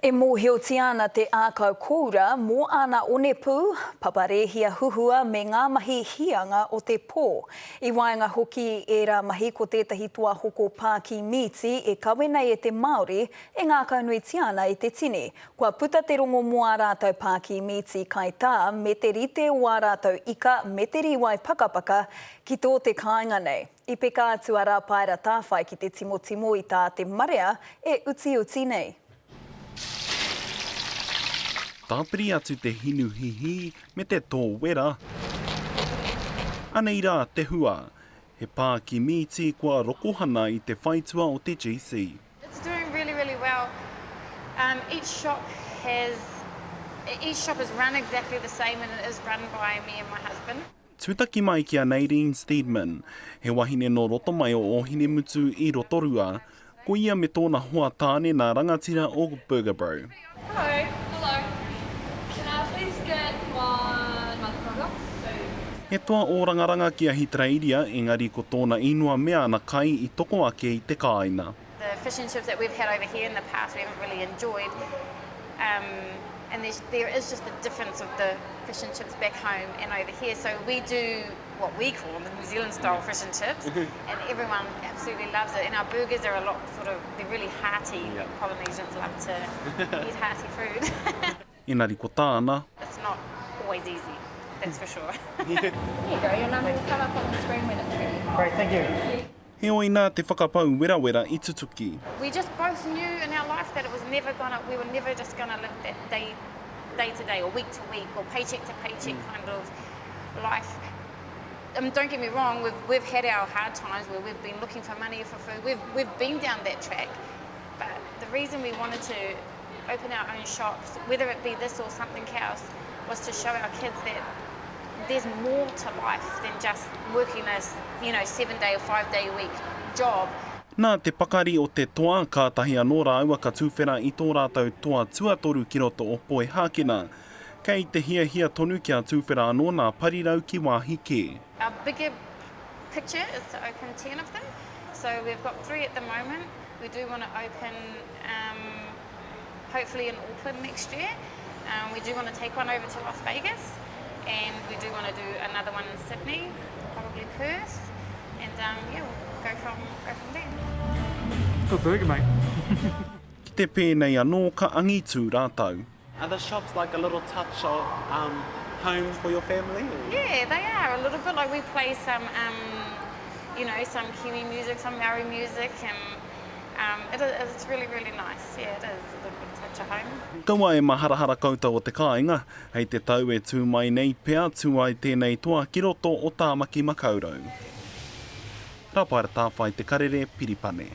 E mōhiotia ana te ākau koura mō ana onepu, paparehia huhua me ngā mahi hianga o te pō. I waenga hoki e rā mahi ko tētahi toa hoko Pāki Miti e kawena e te Māori e ngā kaunuitiana i te tini. Kua puta te rongo mō ā rātou Pāki Miti kai tā me te rite o ā rātou ika me te riwai pakapaka ki tō te kāinga nei. I peka atu a rā paera tāwhai ki te timo i tā te marea e uti nei. Tāpiri atu te hinu hihi me te tō wera. Anei rā te hua, he Pāki Miti kua rokohana i te whaitua o te GC. It's doing really, really well. Each shop is run exactly the same and it is run by me and my husband. Tūtaki mai ki a Nadine Steedman, he wahine no roto mai o Ohine Mutu i Rotorua, ko ia me tōna hoa tāne nā rangatira o Burger Bro. Hello. Hello. Can I please get one mother burger? He toa o rangaranga ki a Hitrairia, engari ko tōna inua mea ana kai i toko ake i te kāina. The fish and chips that we've had over here in the past we haven't really enjoyed. And there is just a difference of the fish and chips back home and over here. So we do what we call the New Zealand style fish and chips and everyone absolutely loves it. And our burgers are a lot they're really hearty. Yep. Polynesians love to eat hearty food. Engari ko tāna. It's not always easy, that's for sure. Here you go, your number will come up on the screen when it's ready. Great, thank you. He oina te whakapau wera I tutuki. We just both knew in our life that we were never just gonna live that day to day or week to week or paycheck to paycheck kind of life. Don't get me wrong, we've had our hard times where we've been looking for money for food. We've been down that track, but the reason we wanted to open our own shops, whether it be this or something else, was to show our kids that there's more to life than just working this, 7-day or 5-day a week job. Nā te pakari o te toa kātahi anō rāua ka tūwhera I tō rātou toa tuatoru ki roto o Poe Hākena. Kei te hia tonu kia tūwhera anō nā parirau ki wāhike. Our bigger picture is to open 10 of them. So we've got 3 at the moment. We do want to open hopefully in Auckland next year. We do want to take one over to Las Vegas. And we do want to do another one in Sydney, probably Perth, and we'll go from there. Good burger, mate. Ki te pēnei anō ka angitu rātau. Are the shops like a little touch of home for your family? Or? Yeah, they are a little bit. Like we play some, some Kiwi music, some Maori music, and it's really, really nice. Yeah, it is a little bit touch of home. Kaua e maharahara koutou o te kāinga, hei te tau e tū mai nei pea tū ai tēnei toa ki roto o Tāmaki Makaurau. Rapaera tāwhai te karere Piripane.